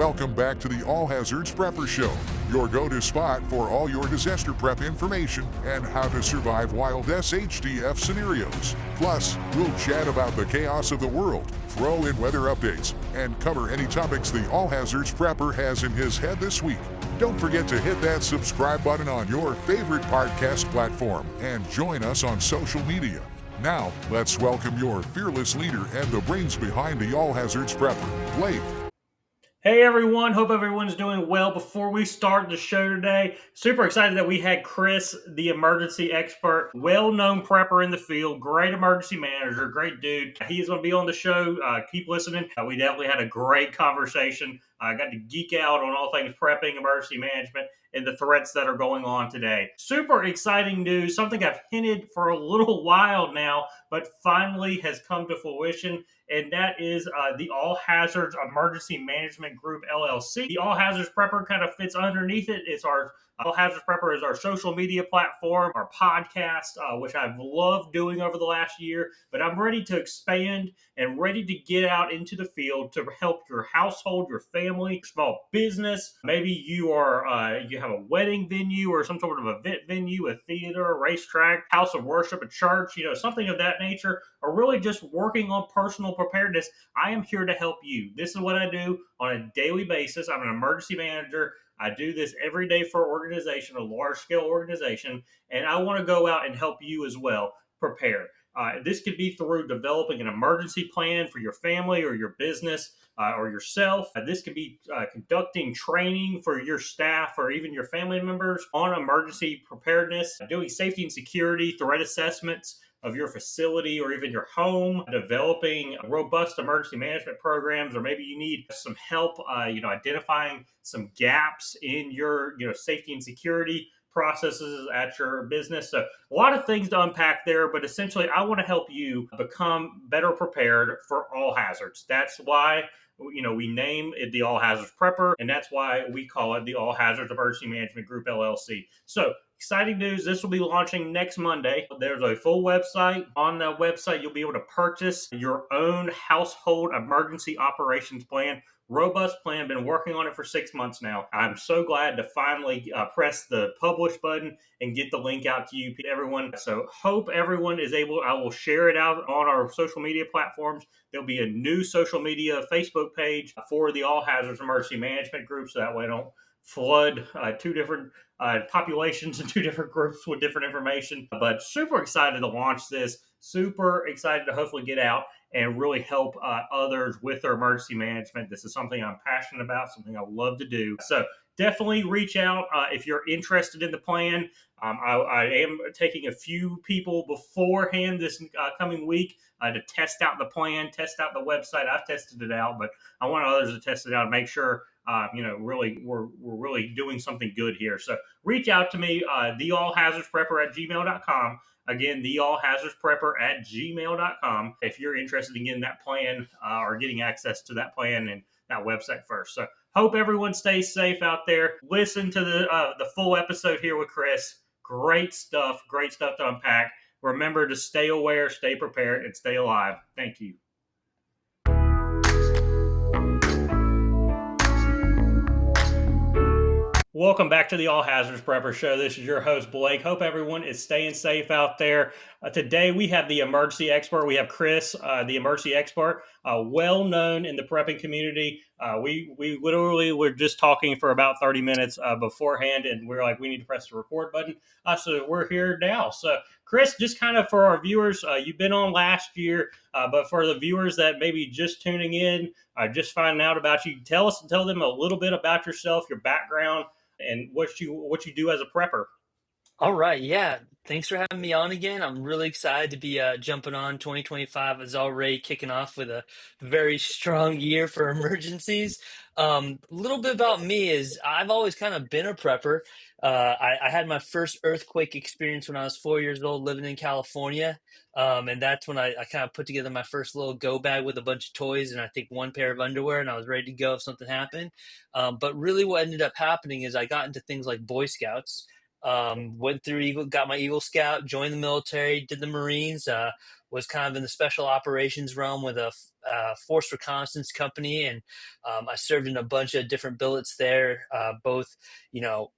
welcome back to the All Hazards Prepper Show, your go-to spot for all your disaster prep information and how to survive wild SHTF scenarios. Plus, we'll chat about the chaos of the world, throw in weather updates, and cover any topics the All Hazards Prepper has in his head this week. Don't forget to hit that subscribe button on your favorite podcast platform and join us on social media. Now, let's welcome your fearless leader and the brains behind the All Hazards Prepper, Blake. Hey everyone, hope everyone's doing well. Before we start the show today, super excited that we had Chris, the emergency expert, well-known prepper in the field, great emergency manager, great dude. He's going to be on the show. Keep listening. We definitely had a great conversation. I got to geek out on all things prepping, emergency management, and the threats that are going on today. Super exciting news, something I've hinted for a little while now, but finally has come to fruition. And that is the All Hazards Emergency Management Group, LLC. The All Hazards Prepper kind of fits underneath it. It's our All Hazards Prepper is our social media platform, our podcast, which I've loved doing over the last year. But I'm ready to expand and ready to get out into the field to help your household, your family, small business. Maybe you are you have a wedding venue or some sort of event venue, a theater, a racetrack, house of worship, a church, something of that nature, or really just working on personal preparedness. I am here to help you. This is what I do on a daily basis. I'm an emergency manager. I do this every day for an organization, a large-scale organization, and I want to go out and help you as well prepare. This could be through developing an emergency plan for your family or your business or yourself. This could be conducting training for your staff or even your family members on emergency preparedness, doing safety and security, threat assessments of your facility or even your home, developing robust emergency management programs, or maybe you need some help, identifying some gaps in your, safety and security processes at your business. So a lot of things to unpack there, but essentially I want to help you become better prepared for all hazards. That's why we name it the All Hazards Prepper, and that's why we call it the All Hazards Emergency Management Group, LLC. So exciting news. This will be launching next Monday. There's a full website. On the website, you'll be able to purchase your own household emergency operations plan. Robust plan. Been working on it for 6 months now. I'm so glad to finally press the publish button and get the link out to you, everyone. So hope everyone is able. I will share it out on our social media platforms. There'll be a new social media Facebook page for the All Hazards Emergency Management Group, so that way I don't flood two different populations and two different groups with different information. But super excited to launch this. Super excited to hopefully get out and really help others with their emergency management. This is something I'm passionate about, something I love to do. So definitely reach out if you're interested in the plan. I am taking a few people beforehand this coming week to test out the plan, test out the website. I've tested it out, but I want others to test it out and make sure really we're really doing something good here. So reach out to me, theallhazardsprepper@gmail.com. Again, theallhazardsprepper@gmail.com if you're interested in getting that plan or getting access to that plan and that website first. So hope everyone stays safe out there. Listen to the full episode here with Chris. Great stuff to unpack. Remember to stay aware, stay prepared, and stay alive. Thank you. Welcome back to the All Hazards Prepper Show. This is your host, Blake. Hope everyone is staying safe out there. Today, we have the emergency expert. We have Chris, the emergency expert, well known in the prepping community. We literally were just talking for about 30 minutes beforehand, and we're like, we need to press the record button. So we're here now. So Chris, just kind of for our viewers, you've been on last year, but for the viewers that maybe just tuning in, just finding out about you, tell them a little bit about yourself, your background, and what you do as a prepper. All right. Yeah. Thanks for having me on again. I'm really excited to be jumping on. 2025 is already kicking off with a very strong year for emergencies. A little bit about me is I've always kind of been a prepper. I had my first earthquake experience when I was 4 years old living in California. And that's when I kind of put together my first little go bag with a bunch of toys and I think one pair of underwear, and I was ready to go if something happened. But really what ended up happening is I got into things like Boy Scouts. Went through Eagle, got my Eagle Scout, joined the military, did the Marines, was kind of in the special operations realm with a force reconnaissance company. And I served in a bunch of different billets there, both,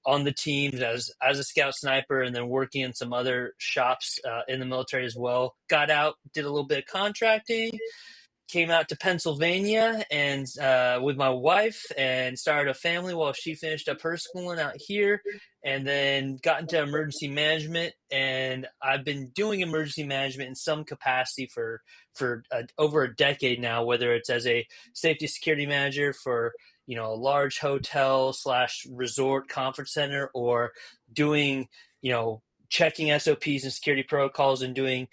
on the teams as a scout sniper and then working in some other shops in the military as well. Got out, did a little bit of contracting, came out to Pennsylvania and with my wife and started a family while she finished up her schooling out here, and then got into emergency management. And I've been doing emergency management in some capacity for over a decade now, whether it's as a safety security manager for a large hotel slash resort conference center, or doing checking SOPs and security protocols and doing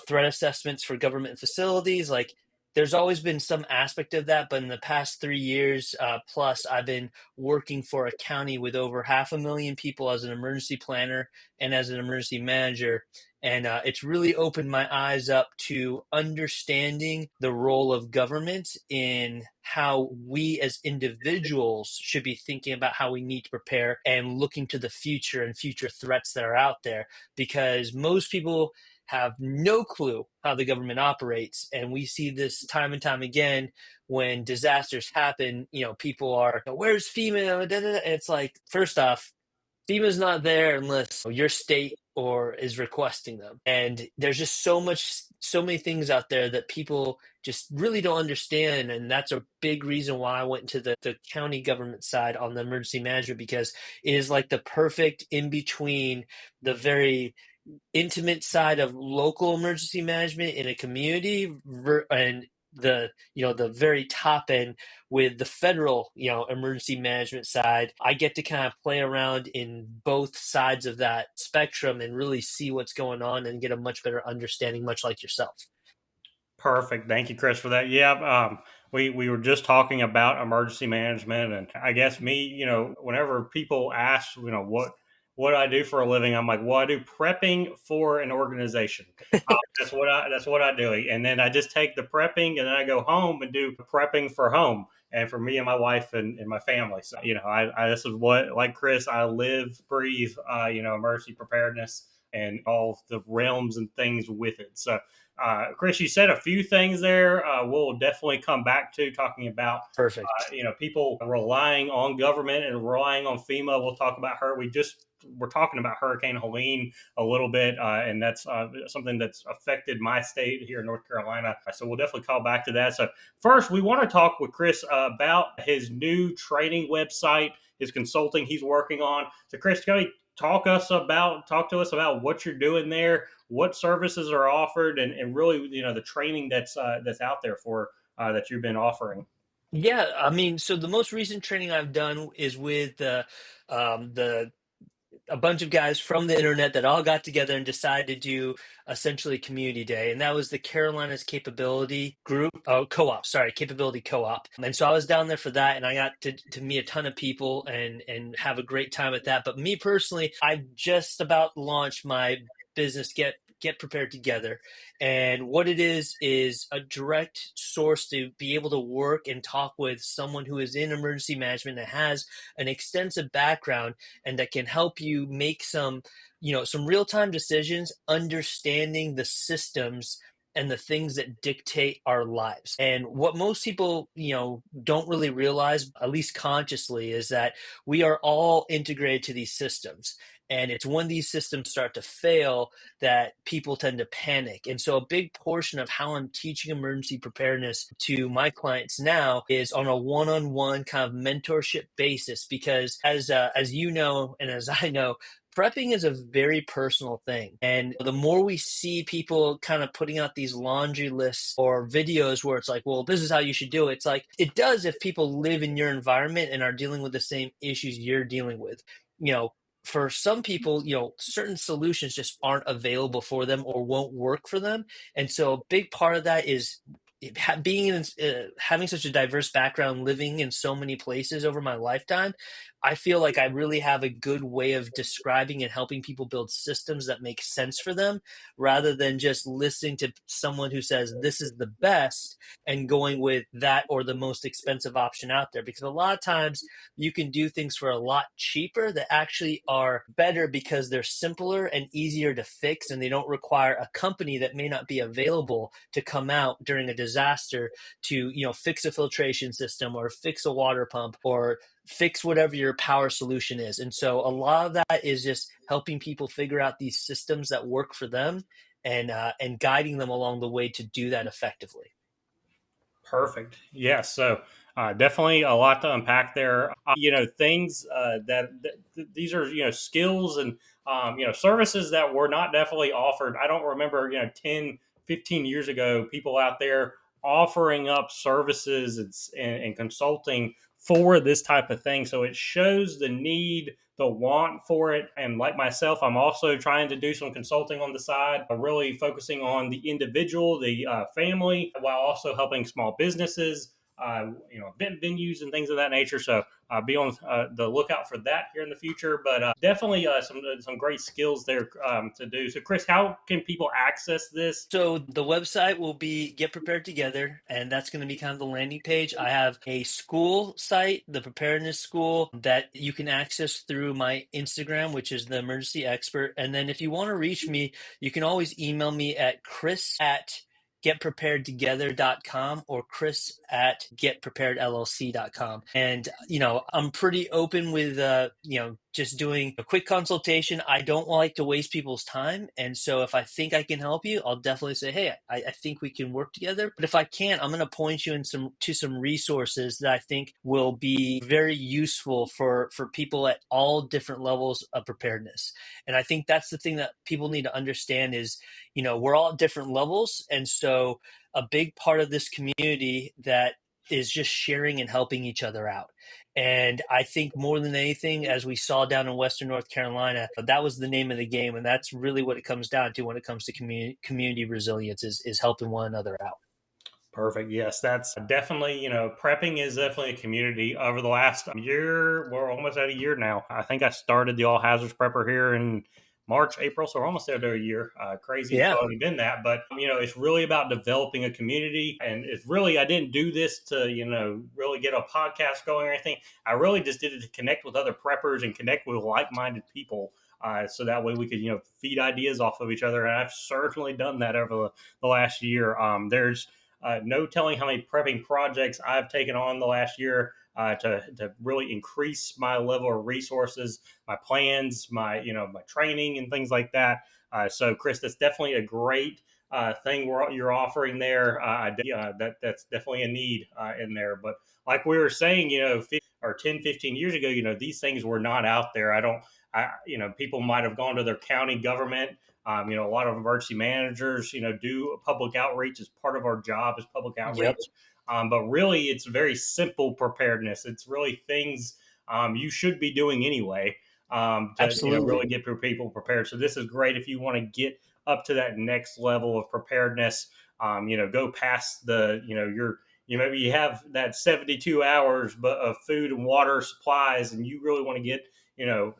threat assessments for government facilities. Like, there's always been some aspect of that, but in the past 3 years plus, I've been working for a county with over 500,000 people as an emergency planner and as an emergency manager. And it's really opened my eyes up to understanding the role of government in how we as individuals should be thinking about how we need to prepare and looking to the future and future threats that are out there, because most people have no clue how the government operates. And we see this time and time again when disasters happen. People are, where's FEMA? And it's like, first off, FEMA's not there unless your state or is requesting them. And there's just so many things out there that people just really don't understand. And that's a big reason why I went to the county government side on the emergency management, because it is like the perfect in between the very intimate side of local emergency management in a community and the very top end with the federal emergency management side. I get to kind of play around in both sides of that spectrum and really see what's going on and get a much better understanding, much like yourself. Perfect. Thank you, Chris, for that. Yeah, we were just talking about emergency management, and I guess me, whenever people ask, what I do for a living, I'm like, well, I do prepping for an organization. That's what I do, and then I just take the prepping, and then I go home and do prepping for home and for me and my wife and my family. So I this is what, like Chris, I live, breathe, emergency preparedness and all the realms and things with it. So. Chris, you said a few things there. We'll definitely come back to talking about, Perfect. People relying on government and relying on FEMA. We'll talk about her. We're talking about Hurricane Helene a little bit, and that's something that's affected my state here in North Carolina. So we'll definitely call back to that. So first, we want to talk with Chris about his new training website, his consulting he's working on. So Chris, can you talk to us about what you're doing there, what services are offered, and really, the training that's out there for that you've been offering. Yeah, I mean, so the most recent training I've done is with the a bunch of guys from the internet that all got together and decided to do essentially community day. And that was the Carolinas Capability Group, Capability Co-op. And so I was down there for that, and I got to meet a ton of people and have a great time at that. But me personally, I just about launched my business, Get Prepared Together. And what it is a direct source to be able to work and talk with someone who is in emergency management that has an extensive background and that can help you make some real-time decisions, understanding the systems and the things that dictate our lives. And what most people, don't really realize, at least consciously, is that we are all integrated to these systems. And it's when these systems start to fail that people tend to panic. And so a big portion of how I'm teaching emergency preparedness to my clients now is on a one-on-one kind of mentorship basis, because as you know, and as I know, prepping is a very personal thing. And the more we see people kind of putting out these laundry lists or videos where it's like, well, this is how you should do it. It's like, it does if people live in your environment and are dealing with the same issues you're dealing with. For some people, certain solutions just aren't available for them or won't work for them. And so a big part of that is being in having such a diverse background, living in so many places over my lifetime, I feel like I really have a good way of describing and helping people build systems that make sense for them, rather than just listening to someone who says this is the best and going with that or the most expensive option out there. Because a lot of times you can do things for a lot cheaper that actually are better because they're simpler and easier to fix, and they don't require a company that may not be available to come out during a disaster to, fix a filtration system or fix a water pump or fix whatever your power solution is. And so a lot of that is just helping people figure out these systems that work for them, and guiding them along the way to do that effectively. Perfect. Yeah. So definitely a lot to unpack there. Things these are, skills and, services that were not definitely offered. I don't remember, 10, 15 years ago, people out there offering up services and consulting for this type of thing. So it shows the need, the want for it. And like myself, I'm also trying to do some consulting on the side, really focusing on the individual, the family, while also helping small businesses, event venues and things of that nature. So be on the lookout for that here in the future. But definitely some great skills there to do. So, Chris, how can people access this? So the website will be Get Prepared Together, and that's going to be kind of the landing page. I have a school site, the Preparedness School, that you can access through my Instagram, which is the Emergency Expert. And then if you want to reach me, you can always email me at chris@getpreparedtogether.com or chris@getpreparedllc.com. And, I'm pretty open with, just doing a quick consultation. I don't like to waste people's time. And so if I think I can help you, I'll definitely say, hey, I think we can work together. But if I can't, I'm going to point you to some resources that I think will be very useful for people at all different levels of preparedness. And I think that's the thing that people need to understand is, we're all at different levels. And so a big part of this community that is just sharing and helping each other out. And I think more than anything, as we saw down in Western North Carolina, that was the name of the game. And that's really what it comes down to when it comes to community resilience is helping one another out. Perfect. Yes, that's definitely, prepping is definitely a community. Over the last year, we're almost at a year now. I think I started the All Hazards Prepper here in March, April, so we're almost there to a year. Crazy it's Yeah. already been that. But, it's really about developing a community. And it's really, I didn't do this to, really get a podcast going or anything. I really just did it to connect with other preppers and connect with like minded people. So that way we could, feed ideas off of each other. And I've certainly done that over the last year. There's no telling how many prepping projects I've taken on the last year to really increase my level of resources, my plans, my training and things like that. So, Chris, that's definitely a great thing you're offering there. That's definitely a need in there. But like we were saying, 10, 15 years ago, these things were not out there. People might have gone to their county government. A lot of emergency managers, do public outreach as part of our job as public outreach. Yep. But really, it's very simple preparedness. It's really things you should be doing anyway to Absolutely. really get people prepared. So this is great if you want to get up to that next level of preparedness. Go past maybe you have that 72 hours but of food and water supplies, and you really want to get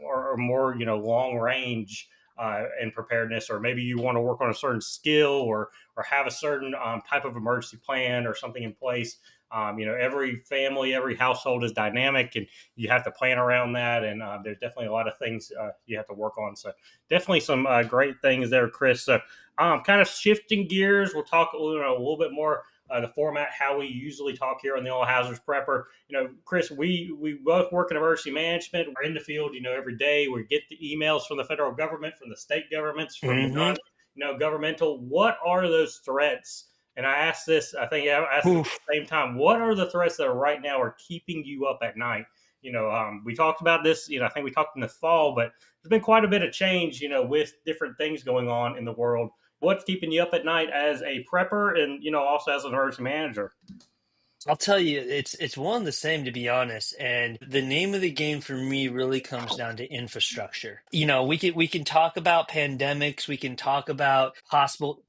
or more long range and preparedness, or maybe you want to work on a certain skill or have a certain type of emergency plan or something in place. Every family, every household is dynamic, and you have to plan around that. And there's definitely a lot of things you have to work on. So definitely some great things there, Chris. So kind of shifting gears, we'll talk a little bit more the format, how we usually talk here on the All Hazards Prepper. Chris, we both work in emergency management. We're in the field, every day. We get the emails from the federal government, from the state governments, from the non-governmental. What are those threats? And I asked this, I think I asked this at the same time. What are the threats that right now are keeping you up at night? We talked about this, I think we talked in the fall, but there's been quite a bit of change, with different things going on in the world. What's keeping you up at night as a prepper and, also as an emergency manager? I'll tell you, it's one and the same, to be honest. And the name of the game for me really comes down to infrastructure. We can talk about pandemics, we can talk about possible,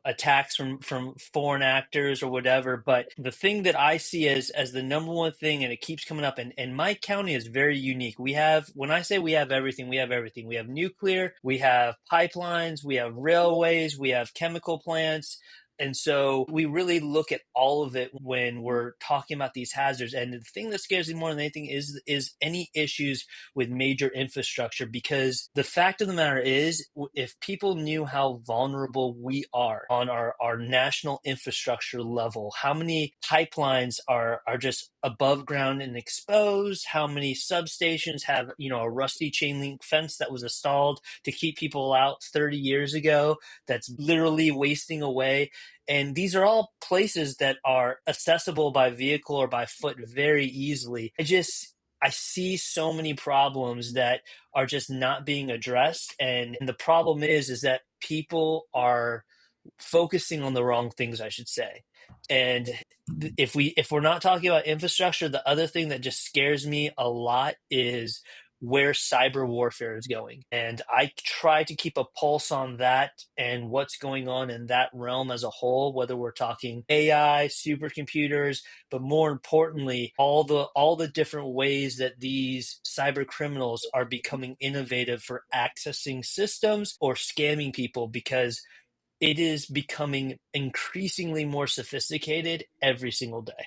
attacks from foreign actors or whatever. But the thing that I see as the number one thing, and it keeps coming up, and my county is very unique. When I say we have everything, we have everything. We have nuclear, we have pipelines, we have railways, we have chemical plants. And so we really look at all of it when we're talking about these hazards. And the thing that scares me more than anything is any issues with major infrastructure. Because the fact of the matter is, if people knew how vulnerable we are on our national infrastructure level, how many pipelines are just above ground and exposed, how many substations have, a rusty chain link fence that was installed to keep people out 30 years ago, that's literally wasting away. And these are all places that are accessible by vehicle or by foot very easily. I see so many problems that are just not being addressed. And the problem is that people are focusing on the wrong things, I should say. And if we're not talking about infrastructure, the other thing that just scares me a lot is where cyber warfare is going. And I try to keep a pulse on that and what's going on in that realm as a whole, whether we're talking AI, supercomputers, but more importantly, all the different ways that these cyber criminals are becoming innovative for accessing systems or scamming people, because it is becoming increasingly more sophisticated every single day.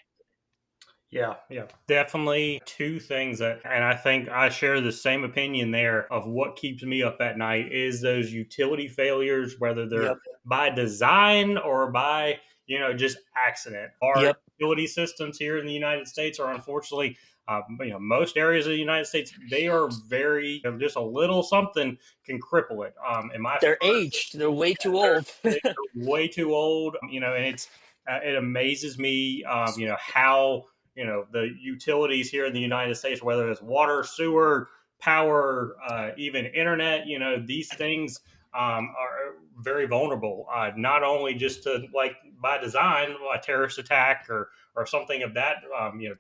Yeah, yeah, definitely two things and I think I share the same opinion there of what keeps me up at night is those utility failures, whether they're Yep. by design or by, just accident. Our Yep. utility systems here in the United States are unfortunately, most areas of the United States, they are very, just a little something can cripple it. In my They're first aged. They're way too they're, old. they're way too old, and it amazes me, how the utilities here in the United States, whether it's water, sewer, power, even internet, these things are very vulnerable. Not only just to like by design, a terrorist attack or something of that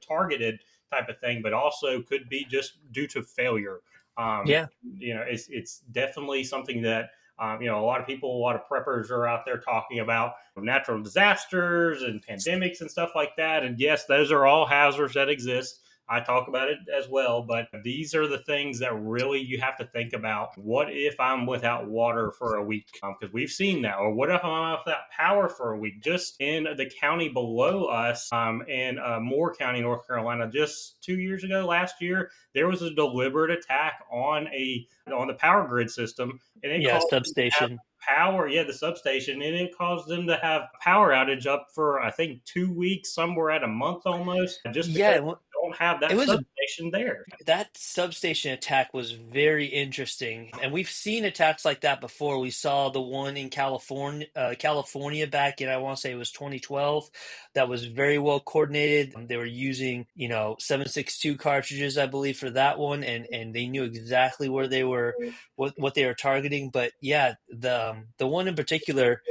targeted type of thing, but also could be just due to failure. Um, Yeah. it's definitely something that a lot of people, a lot of preppers are out there talking about natural disasters and pandemics and stuff like that. And yes, those are all hazards that exist. I talk about it as well, but these are the things that really you have to think about. What if I'm without water for a week? Because we've seen that. Or what if I'm without power for a week? Just in the county below us, in Moore County, North Carolina, just 2 years ago, last year, there was a deliberate attack on the power grid system, and it Yeah. caused them to have Substation. power. Yeah, the substation, and it caused them to have power outage up for I think 2 weeks, somewhere at a month almost, just because Yeah. they don't have It that was a substation there. That substation attack was very interesting, and we've seen attacks like that before. We saw the one in California back in, I want to say it was 2012, that was very well coordinated. They were using 7.62 cartridges, I believe, for that one, and they knew exactly where they were, what they were targeting. But yeah, the one in particular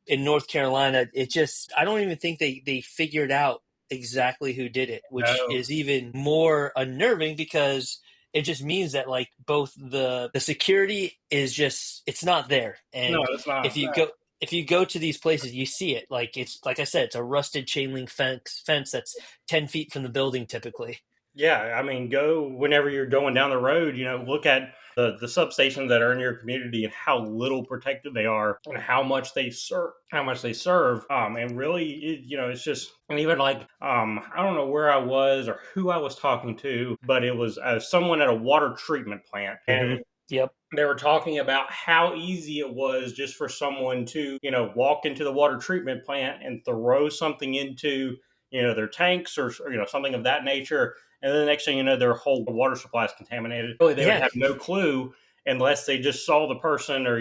in North Carolina, I don't even think they figured out exactly who did it, which No, is even more unnerving, because it just means that, like, both the security is just, it's not there. no, And it's not. if you go if you go to these places, you see it. Like, it's like I said, it's a rusted chain link fence that's 10 feet from the building typically. Yeah, I mean, go whenever you're going down the road, look at the substations that are in your community and how little protected they are and how much they serve. And really, it's just, and even like, I don't know where I was or who I was talking to, but it was someone at a water treatment plant. And Hmm. Yep. they were talking about how easy it was just for someone to, walk into the water treatment plant and throw something into, their tanks or something of that nature. And then the next thing you know, their whole water supply is contaminated. Really, they would Yeah. have no clue unless they just saw the person or,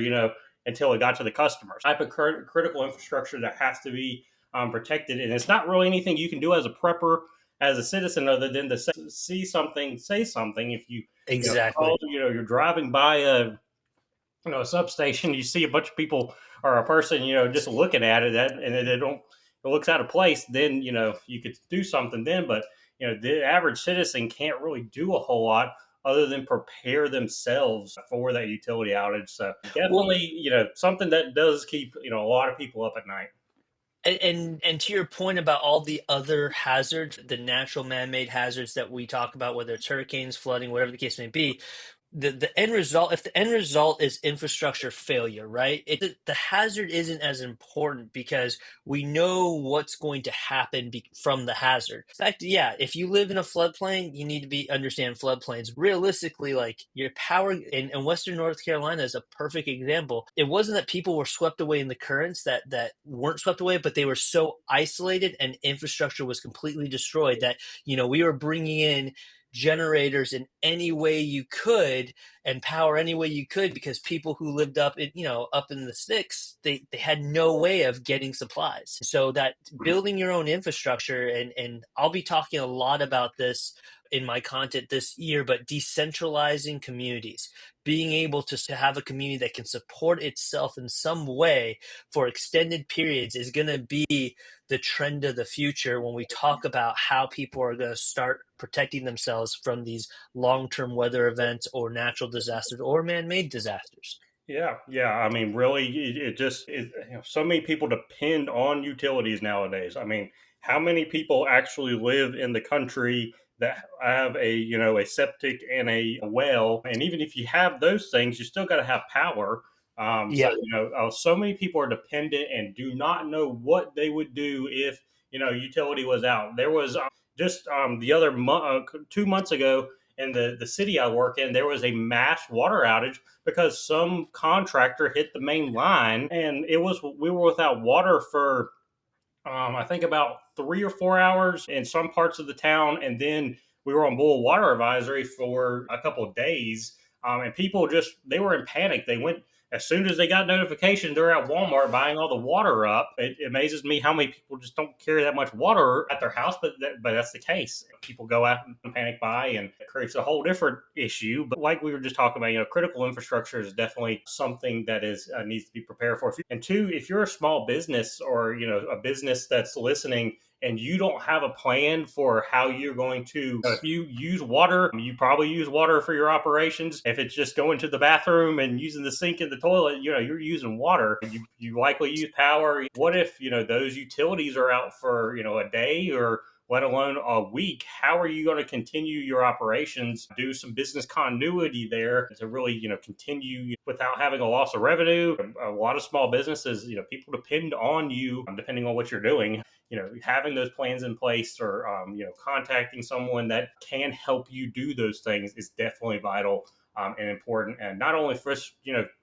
until it got to the customers. Type of critical infrastructure that has to be protected. And it's not really anything you can do as a prepper, as a citizen, other than to see something, say something. If you Exactly. you're driving by a substation, you see a bunch of people or a person, just looking at it, and they don't it looks out of place, then you could do something then. But the average citizen can't really do a whole lot other than prepare themselves for that utility outage. So Well, definitely, something that does keep a lot of people up at night. and to your point about all the other hazards, the natural man-made hazards that we talk about, whether it's hurricanes, flooding, whatever the case may be, the end result, if the end result is infrastructure failure, right? The hazard isn't as important because we know what's going to happen from the hazard. In fact, yeah, if you live in a floodplain, you need to be understand floodplains. Realistically, like your power in Western North Carolina is a perfect example. It wasn't that people were swept away in the currents that weren't swept away, but they were so isolated and infrastructure was completely destroyed that we were bringing in generators in any way you could and power any way you could because people who lived up in the sticks, they had no way of getting supplies. So that building your own infrastructure, and I'll be talking a lot about this in my content this year, but decentralizing communities, being able to have a community that can support itself in some way for extended periods is going to be the trend of the future when we talk about how people are going to start protecting themselves from these long-term weather events or natural disasters or man-made disasters. Yeah, yeah. I mean, really, so many people depend on utilities nowadays. I mean, how many people actually live in the country that have a septic and a well? And even if you have those things, you still got to have power. So Yeah. so many people are dependent and do not know what they would do if utility was out. There was just the other 2 months ago in the city I work in, there was a mass water outage because some contractor hit the main line, and we were without water for I think about 3 or 4 hours in some parts of the town, and then we were on boil water advisory for a couple of days. And people they were in panic. They went as soon as they got notification. They're at Walmart buying all the water up. It amazes me how many people just don't carry that much water at their house, but that's the case. People go out and panic buy, and it creates a whole different issue. But like we were just talking about, critical infrastructure is definitely something that is needs to be prepared for. And two, if you're a small business or a business that's listening and you don't have a plan for how you're going to, if you use water, you probably use water for your operations. If it's just going to the bathroom and using the sink and the toilet, you're using water. You likely use power. What if those utilities are out for a day or let alone a week? How are you going to continue your operations, do some business continuity there to really, continue without having a loss of revenue? A lot of small businesses, people depend on you depending on what you're doing. Having those plans in place or, contacting someone that can help you do those things is definitely vital. And important, and not only for us,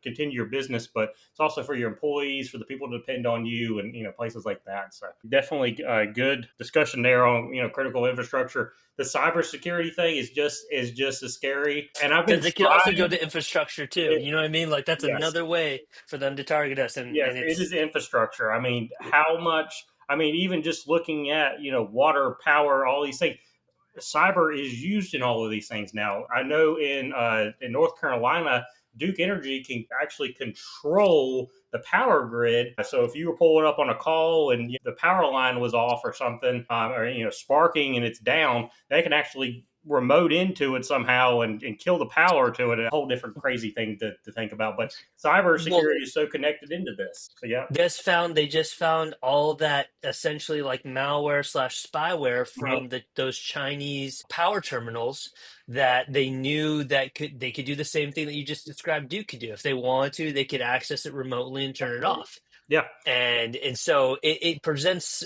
continue your business, but it's also for your employees, for the people to depend on you, and places like that. So definitely a good discussion there on critical infrastructure. The cybersecurity thing is just as scary, and I've been Because it could also go trying. to infrastructure too. It, You know what I mean? Like that's yes, another way for them to target us. yes, And it it's is infrastructure. I mean, how much? I mean, even just looking at water, power, all these things, cyber is used in all of these things now. I know in North Carolina, Duke Energy can actually control the power grid. So if you were pulling up on a call and the power line was off or something, or sparking and it's down, they can actually remote into it somehow and kill the power to it. A whole different crazy thing to think about. But well, cybersecurity is so connected into this. So yeah. they just found all that essentially like malware slash spyware Mhm. from those Chinese power terminals that they knew that they could do the same thing that you just described Duke could do. If they wanted to, they could access it remotely and turn it off. Yeah. And so it presents,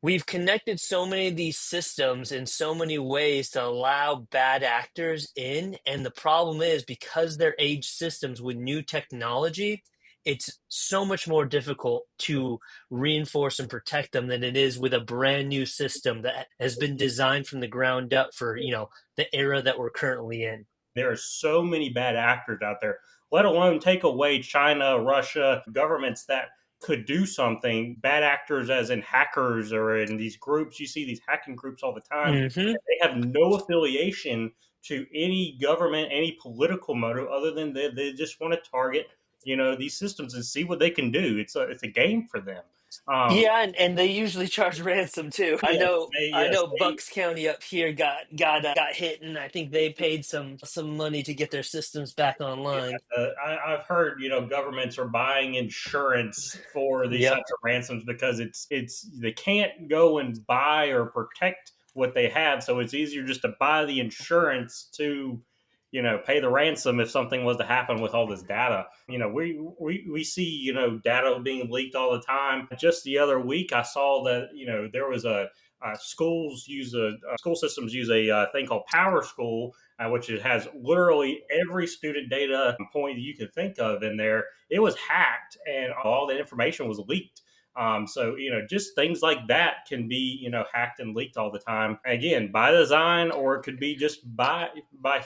we've connected so many of these systems in so many ways to allow bad actors in. And the problem is because they're aged systems with new technology, it's so much more difficult to reinforce and protect them than it is with a brand new system that has been designed from the ground up for, the era that we're currently in. There are so many bad actors out there, let alone take away China, Russia, governments that could do something. Bad actors, as in hackers or in these groups. You see these hacking groups all the time. Hmm. They have no affiliation to any government, any political motive, other than they just want to target, these systems and see what they can do. It's a game for them. Um, Yeah, and they usually charge ransom too. I yes, know they, I yes, know they, Bucks County up here got hit, and I think they paid some money to get their systems back online. I've heard, governments are buying insurance for these Yep. types of ransoms because it's they can't go and buy or protect what they have, so it's easier just to buy the insurance to, pay the ransom if something was to happen with all this data. We see, data being leaked all the time. Just the other week, I saw that, there was school systems use a thing called Power School, which it has literally every student data point that you can think of in there. It was hacked, and all the information was leaked. So just things like that can be hacked and leaked all the time. Again, by design, or it could be just by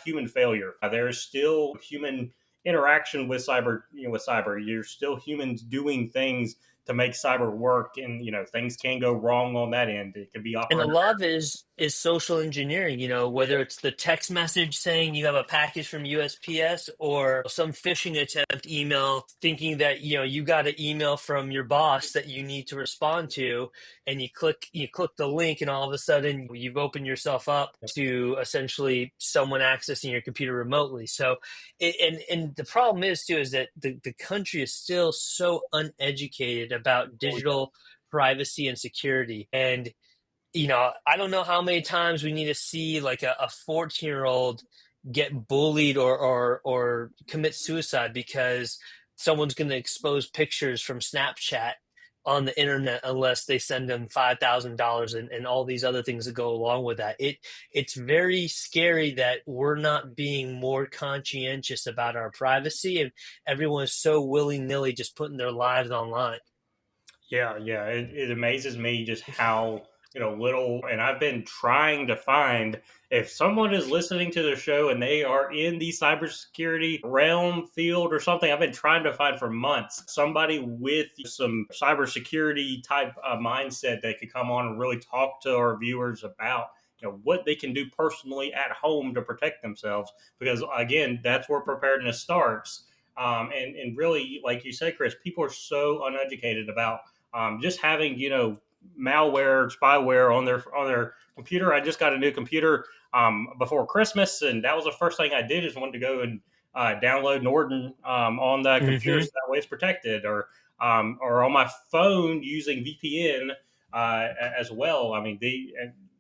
human failure. There's still human interaction with cyber. With cyber, you're still humans doing things to make cyber work, and things can go wrong on that end. It could be And a operated. lot of it is social engineering, whether it's the text message saying you have a package from USPS or some phishing attempt email thinking that, you got an email from your boss that you need to respond to, and you click the link, and all of a sudden you've opened yourself up to essentially someone accessing your computer remotely. So and the problem is too is that the country is still so uneducated about digital privacy and security. And I don't know how many times we need to see like a 14-year-old get bullied or commit suicide because someone's going to expose pictures from Snapchat on the internet unless they send them $5,000 and all these other things that go along with that. It's very scary that we're not being more conscientious about our privacy, and everyone is so willy-nilly just putting their lives online. Yeah, yeah. It amazes me just how, little, and I've been trying to find if someone is listening to the show and they are in the cybersecurity realm field or something. I've been trying to find for months somebody with some cybersecurity type mindset that could come on and really talk to our viewers about what they can do personally at home to protect themselves, because again, that's where preparedness starts. And really, like you said, Chris, people are so uneducated about just having malware, spyware on their computer. I just got a new computer before Christmas, and that was the first thing I did is wanted to go and download Norton on the computer, so that way it's protected, or on my phone using VPN as well. I mean,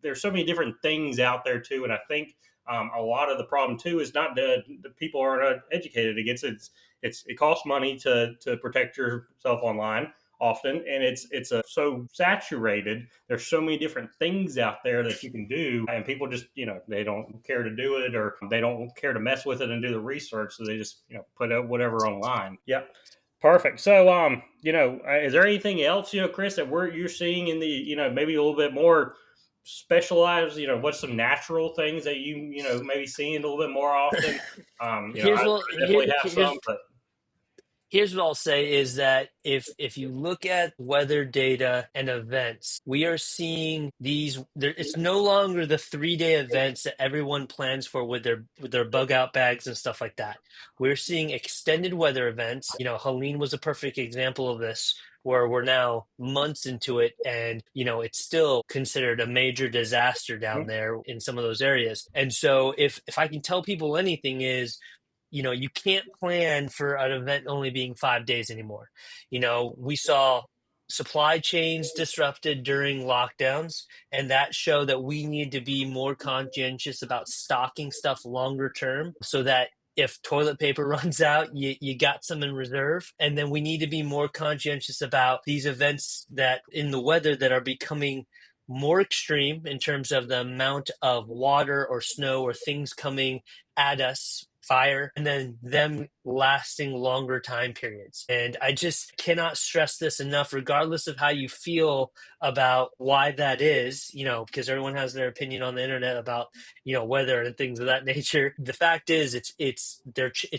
there's so many different things out there too, and I think a lot of the problem too is not the people aren't educated against it. It costs money to protect yourself online often, and it's so saturated. There's so many different things out there that you can do, and people just they don't care to do it, or they don't care to mess with it and do the research, so they just put out whatever online. Yep. Perfect. So, is there anything else, Chris, that you're seeing in the, maybe a little bit more specialized, what's some natural things that maybe seeing a little bit more often? Here's I what definitely here have some, here's but Here's what I'll say is that if you look at weather data and events, we are seeing it's no longer the 3-day events that everyone plans for with their bug out bags and stuff like that. We're seeing extended weather events. Helene was a perfect example of this, where we're now months into it, and it's still considered a major disaster down there in some of those areas. And so if I can tell people anything is, you can't plan for an event only being 5 days anymore. We saw supply chains disrupted during lockdowns, and that show that we need to be more conscientious about stocking stuff longer term, so that if toilet paper runs out, you got some in reserve. And then we need to be more conscientious about these events that in the weather that are becoming more extreme in terms of the amount of water or snow or things coming at us, fire, and then them lasting longer time periods. And I just cannot stress this enough, regardless of how you feel about why that is, because everyone has their opinion on the internet about, weather and things of that nature. The fact is it's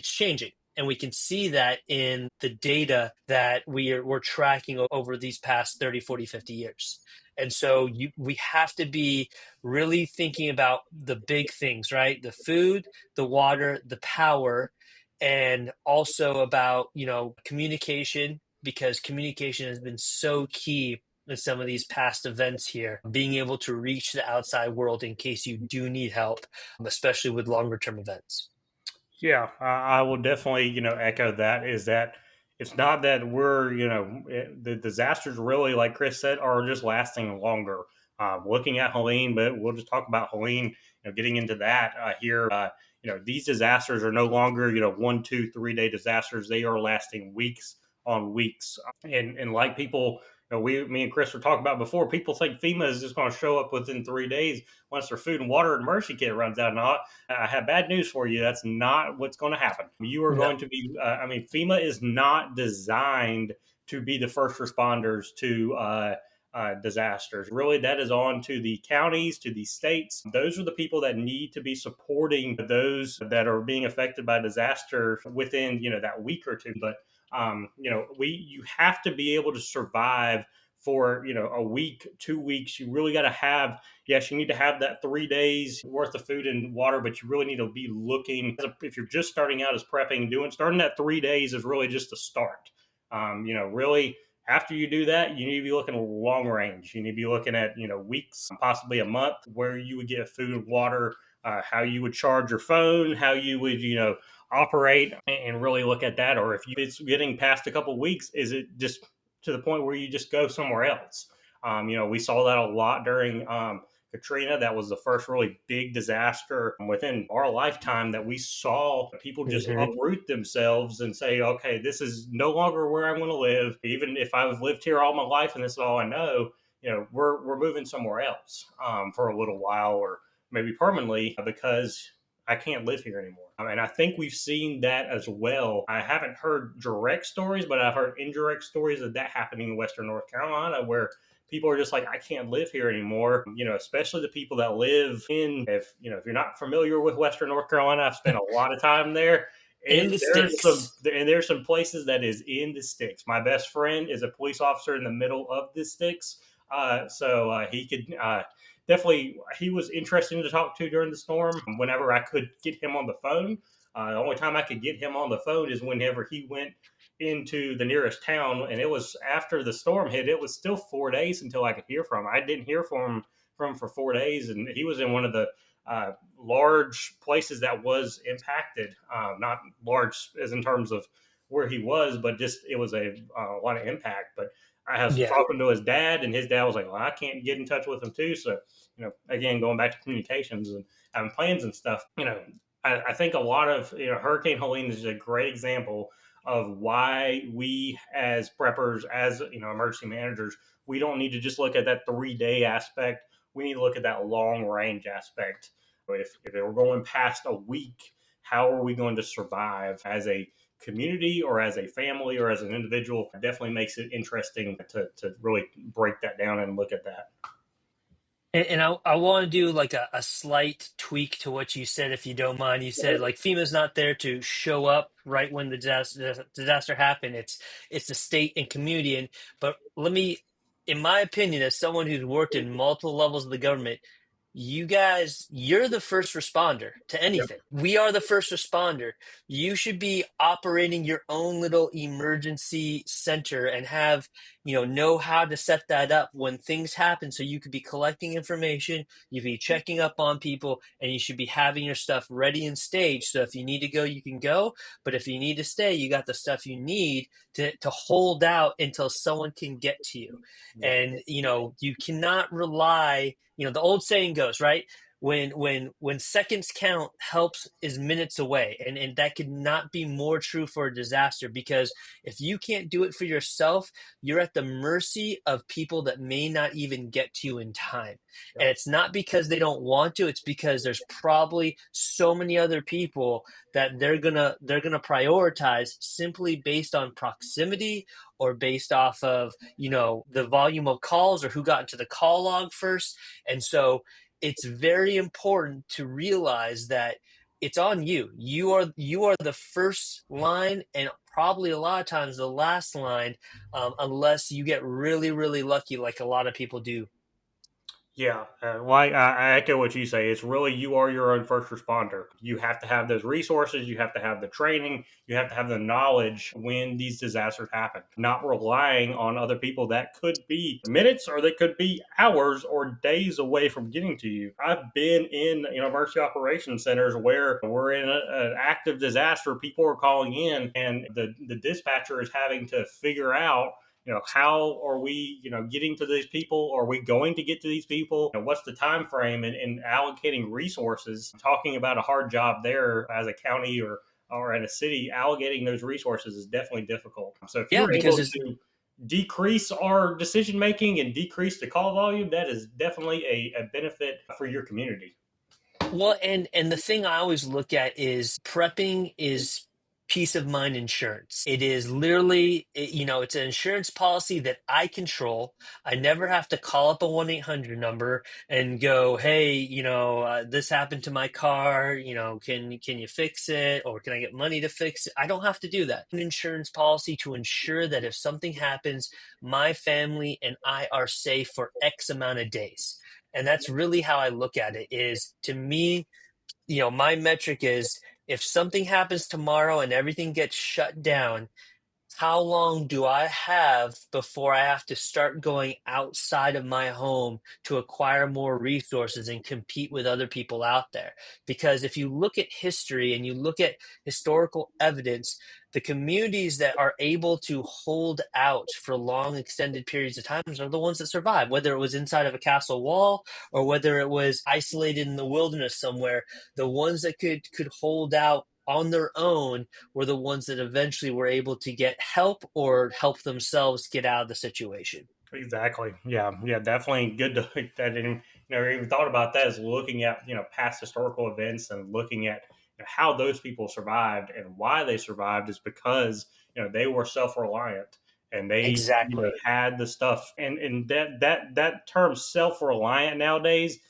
changing. And we can see that in the data that we're tracking over these past 30, 40, 50 years. And so we have to be really thinking about the big things, right? The food, the water, the power, and also about, communication because communication has been so key in some of these past events here, being able to reach the outside world in case you do need help, especially with longer term events. Yeah, I will definitely, echo that. Is that it's not that we're, the disasters really, like Chris said, are just lasting longer. Looking at Helene, but we'll just talk about Helene. Getting into that here. These disasters are no longer, 1, 2, 3 day disasters. They are lasting weeks on weeks, and like people. Me and Chris were talking about before. People think FEMA is just going to show up within 3 days once their food and water and mercy kit runs out. And I have bad news for you. That's not what's going to happen. You are No. going to be, FEMA is not designed to be the first responders to disasters. Really, that is on to the counties, to the states. Those are the people that need to be supporting those that are being affected by disaster within, that week or two. But, you have to be able to survive for, a week, 2 weeks. You really got to have, yes, you need to have that 3 days worth of food and water, but you really need to be looking. If you're just starting out as prepping, starting that 3 days is really just a start. Really, after you do that, you need to be looking at long range. You need to be looking at weeks, possibly a month, where you would get food and water, how you would charge your phone, how you would operate, and really look at that. Or if it's getting past a couple of weeks, is it just to the point where you just go somewhere else? We saw that a lot during Katrina. That was the first really big disaster within our lifetime that we saw people just Hmm. uproot themselves and say, okay, this is no longer where I'm going to live. Even if I've lived here all my life and this is all I know, we're moving somewhere else for a little while or maybe permanently because I can't live here anymore. And I think we've seen that as well. I haven't heard direct stories, but I've heard indirect stories of that happening in Western North Carolina where people are just like, I can't live here anymore. Especially the people that live if you're not familiar with Western North Carolina, I've spent a lot of time there. In the sticks. There's some places that is in the sticks. My best friend is a police officer in the middle of the sticks, so he could definitely. He was interesting to talk to during the storm. Whenever I could get him on the phone, the only time I could get him on the phone is whenever he went into the nearest town, and it was after the storm hit. It was still 4 days until I could hear from him. I didn't hear from him for 4 days, and he was in one of the large places that was impacted. Not large as in terms of where he was, but just it was a lot of impact. But I was Yeah. talking to his dad, and his dad was like, "Well, I can't get in touch with him too." So, again, going back to communications and having plans and stuff. I think a lot of Hurricane Helene is a great example of why we as preppers, as emergency managers, we don't need to just look at that 3 day aspect. We need to look at that long range aspect. If we're going past a week, how are we going to survive as a community or as a family or as an individual? It definitely makes it interesting to really break that down and look at that. And I want to do like a slight tweak to what you said, if you don't mind. You said like FEMA's not there to show up right when the disaster happened. It's the state and community. But let me, in my opinion, as someone who's worked in multiple levels of the government, you guys, you're the first responder to Yep. anything. We are the first responder. You should be operating your own little emergency center and know how to set that up when things happen. So you could be collecting information, you could be checking up on people, and you should be having your stuff ready and staged. So if you need to go, you can go. But if you need to stay, you got the stuff you need to hold out until someone can get to you. Yep. And, you cannot rely, the old saying goes, right? When seconds count, helps is minutes away. And that could not be more true for a disaster, because if you can't do it for yourself, you're at the mercy of people that may not even get to you in time. Yep. And it's not because they don't want to, it's because there's probably so many other people that they're gonna prioritize simply based on proximity, or based off of the volume of calls, or who got into the call log first. And so it's very important to realize that it's on you. You are the first line, and probably a lot of times the last line, unless you get really, really lucky, like a lot of people do. Yeah, well, I echo what you say. It's really you are your own first responder. You have to have those resources, you have to have the training, you have to have the knowledge when these disasters happen. Not relying on other people that could be minutes or they could be hours or days away from getting to you. I've been in emergency operations centers where we're in an active disaster. People are calling in, and the dispatcher is having to figure out how are we getting to these people, are we going to get to these people, what's the time frame, and allocating resources. Talking about a hard job there as a county or in a city, allocating those resources is definitely difficult. So if Yeah, you're because able it's to decrease our decision making and decrease the call volume, that is definitely a benefit for your community. well, and the thing I always look at is prepping is peace of mind insurance. It is literally, it's an insurance policy that I control. I never have to call up a 1-800 number and go, "Hey, this happened to my car, can you fix it, or can I get money to fix it?" I don't have to do that. An insurance policy to ensure that if something happens, my family and I are safe for X amount of days. And that's really how I look at it. Is, to me, my metric is, if something happens tomorrow and everything gets shut down, how long do I have before I have to start going outside of my home to acquire more resources and compete with other people out there? Because if you look at history and you look at historical evidence, the communities that are able to hold out for long, extended periods of time are the ones that survive, whether it was inside of a castle wall or whether it was isolated in the wilderness somewhere. The ones that could hold out on their own were the ones that eventually were able to get help or help themselves get out of the situation. Exactly. Yeah. Yeah. Definitely good to that. I didn't never even thought about that. Is looking at past historical events and looking at how those people survived and why they survived is because they were self reliant and they Exactly. had the stuff, and that term self reliant nowadays.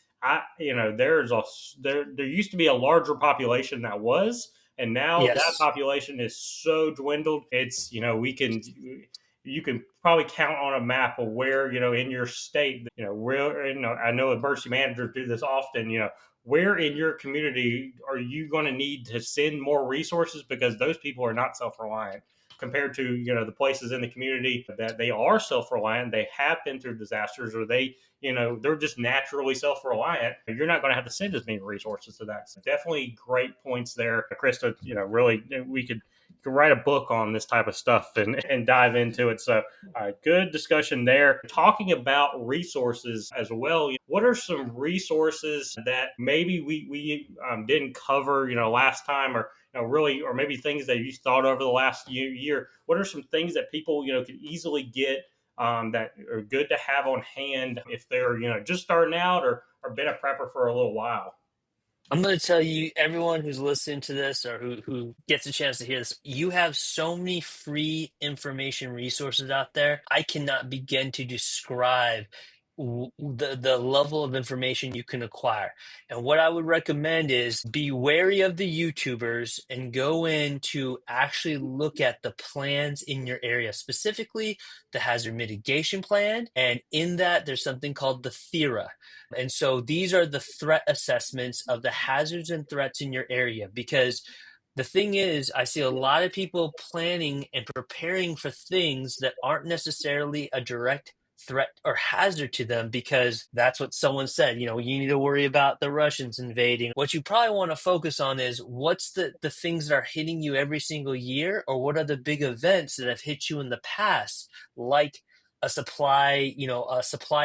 There's there used to be a larger population that was, and now that Yes. population is so dwindled. It's we can you can probably count on a map of where in your state, where I know emergency managers do this often. Where in your community are you going to need to send more resources because those people are not self-reliant compared to the places in the community that they are self-reliant, they have been through disasters, or they're just naturally self-reliant. You're not going to have to send as many resources to that. So definitely great points there, Krista. Really, we could write a book on this type of stuff and dive into it. So, good discussion there. Talking about resources as well, what are some resources that maybe we didn't cover, last time, or really, or maybe things that you thought over the last year? What are some things that people could easily get that are good to have on hand if they're just starting out or been a prepper for a little while? I'm going to tell you, everyone who's listening to this or who gets a chance to hear this, you have so many free information resources out there. I cannot begin to describe the level of information you can acquire. And what I would recommend is be wary of the YouTubers and go in to actually look at the plans in your area, specifically the hazard mitigation plan. And in that, there's something called the THERA. And so these are the threat assessments of the hazards and threats in your area. Because the thing is, I see a lot of people planning and preparing for things that aren't necessarily a direct threat or hazard to them, because that's what someone said. You need to worry about the Russians invading. What you probably want to focus on is, what's the things that are hitting you every single year, or what are the big events that have hit you in the past, like a supply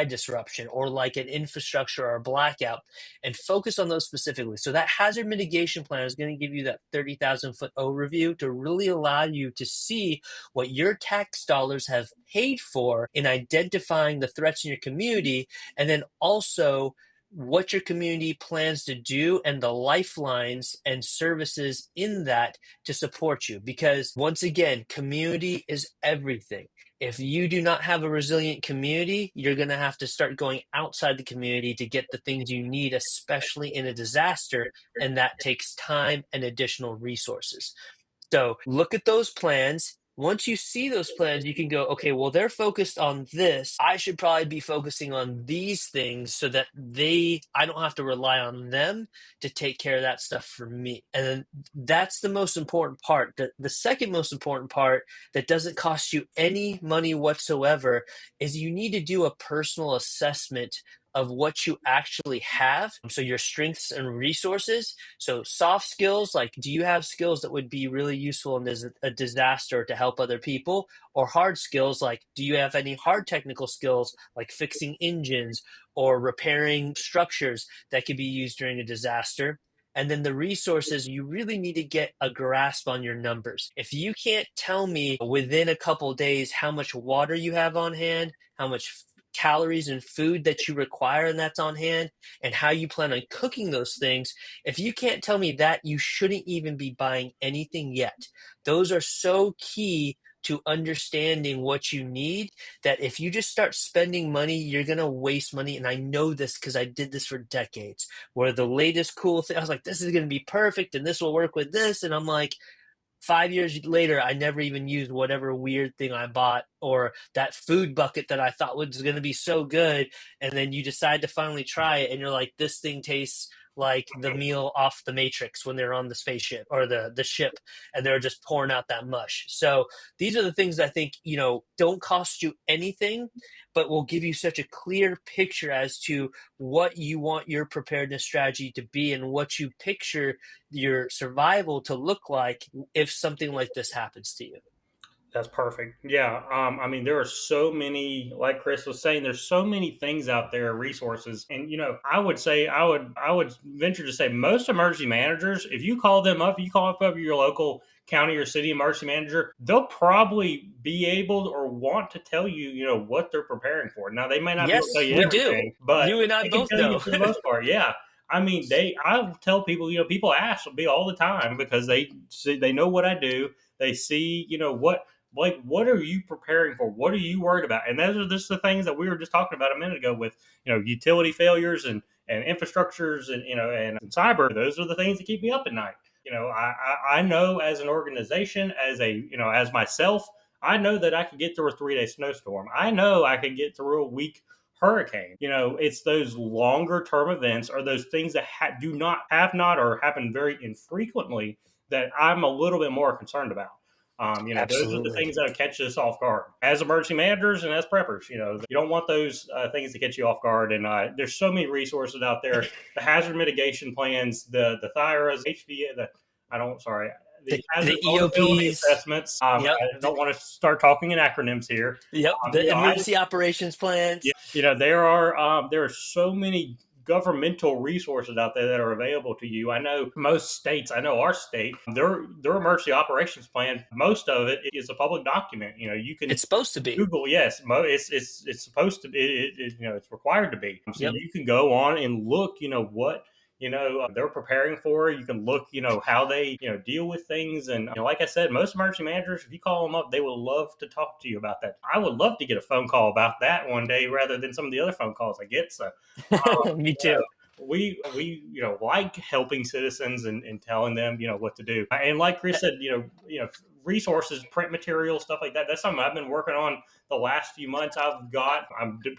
disruption, or like an infrastructure or a blackout, and focus on those specifically. So that hazard mitigation plan is going to give you that 30,000-foot overview to really allow you to see what your tax dollars have paid for in identifying the threats in your community, and then also what your community plans to do and the lifelines and services in that to support you. Because once again, community is everything. If you do not have a resilient community, you're going to have to start going outside the community to get the things you need, especially in a disaster, and that takes time and additional resources. So look at those plans, Once you see those plans, you can go, okay, well, they're focused on this. I should probably be focusing on these things so that I don't have to rely on them to take care of that stuff for me. And then that's the most important part. The second most important part that doesn't cost you any money whatsoever is you need to do a personal assessment of what you actually have. So your strengths and resources. So soft skills, like do you have skills that would be really useful in a disaster to help other people? Or hard skills, like do you have any hard technical skills like fixing engines or repairing structures that could be used during a disaster? And then the resources, you really need to get a grasp on your numbers. If you can't tell me within a couple days how much water you have on hand, how much calories and food that you require and that's on hand, and how you plan on cooking those things, if you can't tell me that, you shouldn't even be buying anything yet. Those are so key to understanding what you need, that if you just start spending money, you're going to waste money. And I know this because I did this for decades, where the latest cool thing, I was like, this is going to be perfect and this will work with this. And I'm like, 5 years later, I never even used whatever weird thing I bought, or that food bucket that I thought was going to be so good. And then you decide to finally try it, and you're like, this thing tastes like the meal off the Matrix when they're on the spaceship or the ship, and they're just pouring out that mush. So these are the things that I think, don't cost you anything, but will give you such a clear picture as to what you want your preparedness strategy to be and what you picture your survival to look like if something like this happens to you. That's perfect. Yeah. I mean, there are so many, like Chris was saying, there's so many things out there, resources. And, I would venture to say most emergency managers, if you call them up, you call up your local county or city emergency manager, they'll probably be able or want to tell you, what they're preparing for. Now, they may not be able to tell Yes, you we do. everything, but You and I they can both tell you know. for the most part. Yeah. I mean, I tell people, people ask me all the time because they see, they know what I do. They see, what are you preparing for? What are you worried about? And those are just the things that we were just talking about a minute ago with, utility failures and infrastructures and cyber. Those are the things that keep me up at night. I know as an organization, as myself, I know that I can get through a 3 day snowstorm. I know I can get through a week hurricane. It's those longer term events or those things that do not have not or happen very infrequently that I'm a little bit more concerned about. Those are the Absolutely. things that catch us off guard as emergency managers and as preppers. You don't want those things to catch you off guard. And there's so many resources out there: the hazard mitigation plans, the THIRAs, HVA, the hazard The vulnerability EOPs. assessments. Yep. I don't want to start talking in acronyms here. Yep. The emergency operations Yeah, plans. there are so many governmental resources out there that are available to you. I know most states. I know our state. Their emergency operations plan. Most of it is a public document. You can It's supposed to be. Google. Yes, it's supposed to be. It's required to be. So Yep. you can go on and look. What they're preparing for. You can look, how they, deal with things. And like I said, most emergency managers, if you call them up, they will love to talk to you about that. I would love to get a phone call about that one day rather than some of the other phone calls I get. So Me you know, too. we like helping citizens and telling them what to do. And like Chris said, resources, print material, stuff like that. That's something I've been working on the last few months. I'm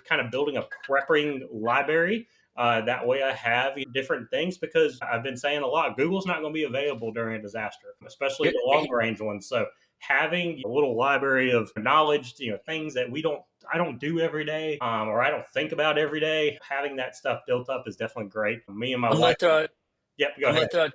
kind of building a prepping library. That way I have different things because I've been saying a lot. Google's not going to be available during a disaster, especially the long range ones. So having a little library of knowledge, things that I don't do every day, or I don't think about every day. Having that stuff built up is definitely great. Me and my I'm gonna wife. throw Yep, go I'm gonna ahead. throw out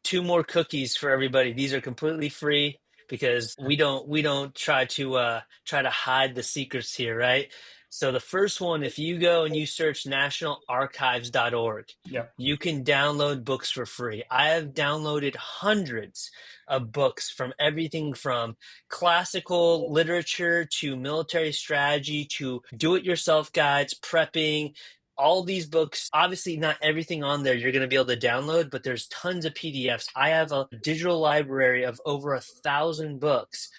two more cookies for everybody. These are completely free because we don't try to hide the secrets here, right? So the first one, if you go and you search nationalarchives.org, Yep. you can download books for free. I have downloaded hundreds of books from everything from classical literature to military strategy to do-it-yourself guides, prepping, all these books. Obviously not everything on there you're going to be able to download, but there's tons of PDFs. I have a digital library of over 1,000 books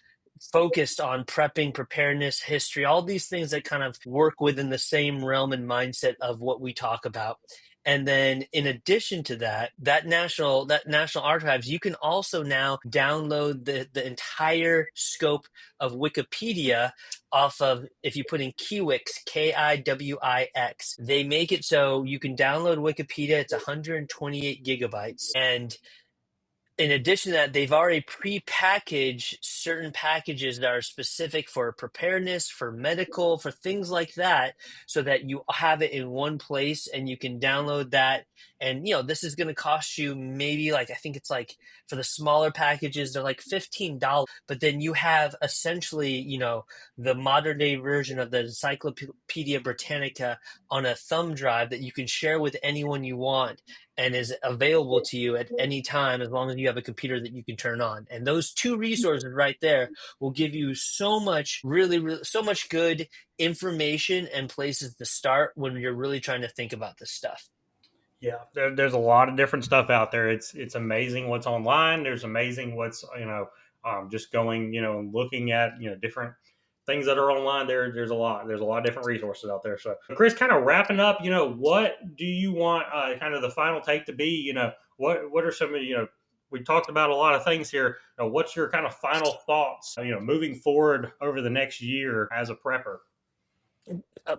focused on prepping, preparedness, history, all these things that kind of work within the same realm and mindset of what we talk about. And then in addition to that, that National Archives, you can also now download the entire scope of Wikipedia off of, if you put in Kiwix, Kiwix, they make it so you can download Wikipedia. It's 128 gigabytes. And in addition to that, they've already pre-packaged certain packages that are specific for preparedness, for medical, for things like that, so that you have it in one place and you can download that. And, this is going to cost you maybe I think it's for the smaller packages, they're like $15. But then you have essentially, the modern day version of the Encyclopedia Britannica on a thumb drive that you can share with anyone you want and is available to you at any time as long as you have a computer that you can turn on. And those two resources right there will give you so much, really, so much good information and places to start when you're really trying to think about this stuff. Yeah, there's a lot of different stuff out there. It's amazing what's online. There's amazing what's just going and looking at different things that are online. There's a lot of different resources out there. So Chris, kind of wrapping up, what do you want kind of the final take to be? What are some of we talked about a lot of things here. What's your kind of final thoughts moving forward over the next year as a prepper?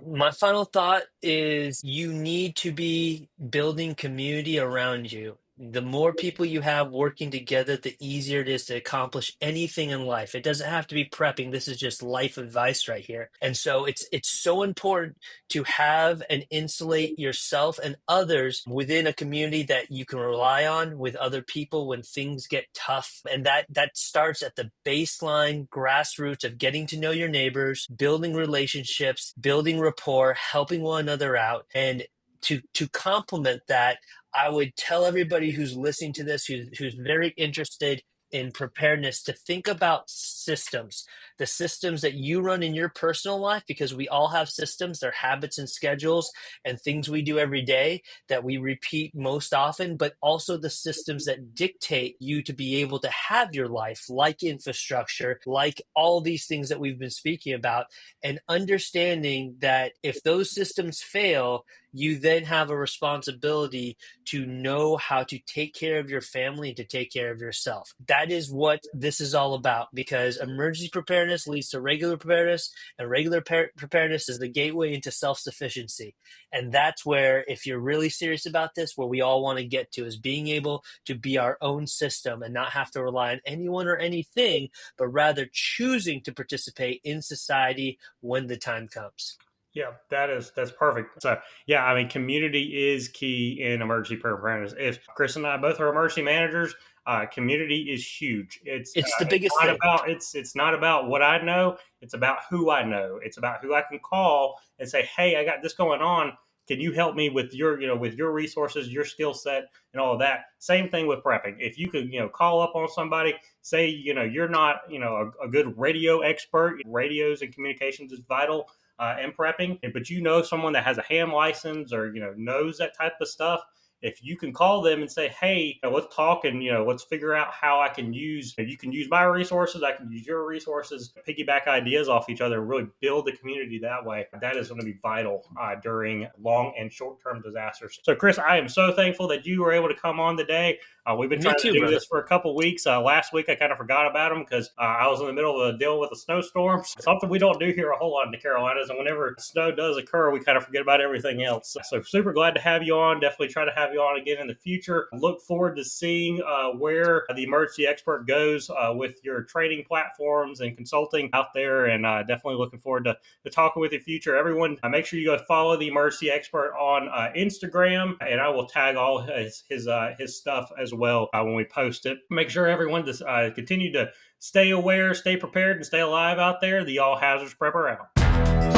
My final thought is you need to be building community around you. The more people you have working together, the easier it is to accomplish anything in life. It doesn't have to be prepping. This is just life advice right here. And so it's so important to have and insulate yourself and others within a community that you can rely on with other people when things get tough. And that starts at the baseline grassroots of getting to know your neighbors, building relationships, building rapport, helping one another out. And to complement that, I would tell everybody who's listening to this, who's very interested in preparedness, to think about systems, the systems that you run in your personal life, because we all have systems, they're habits and schedules and things we do every day that we repeat most often, but also the systems that dictate you to be able to have your life, like infrastructure, like all these things that we've been speaking about, and understanding that if those systems fail, you then have a responsibility to know how to take care of your family and to take care of yourself. That is what this is all about, because emergency preparedness leads to regular preparedness, and regular preparedness is the gateway into self-sufficiency. And that's where, if you're really serious about this, where we all want to get to is being able to be our own system and not have to rely on anyone or anything, but rather choosing to participate in society when the time comes. Yeah, that's perfect. So yeah, I mean, community is key in emergency preparedness. If Chris and I both are emergency managers, community is huge. It's the biggest thing. It's not about what I know. It's about who I know. It's about who I can call and say, hey, I got this going on. Can you help me with your resources, your skill set, and all of that? Same thing with prepping. If you could, call up on somebody, say, you're not, a good radio expert. Radios and communications is vital in prepping, but someone that has a ham license or knows that type of stuff. If you can call them and say, hey, let's talk and let's figure out how I can use, if you can use my resources, I can use your resources, piggyback ideas off each other, really build the community that way. That is going to be vital during long and short-term disasters. So Chris, I am so thankful that you were able to come on today. We've been trying to do this for a couple weeks. Last week, I kind of forgot about them because I was in the middle of dealing with a snowstorm. Something we don't do here a whole lot in the Carolinas. And whenever snow does occur, we kind of forget about everything else. So super glad to have you on. Definitely try to have you on again in the future. Look forward to seeing where the emergency expert goes with your training platforms and consulting out there. And definitely looking forward to talking with you in the future. Everyone, make sure you go follow the emergency expert on Instagram, and I will tag all his stuff as well when we post it. Make sure everyone continue to stay aware, stay prepared, and stay alive out there. The All Hazards Prepper out.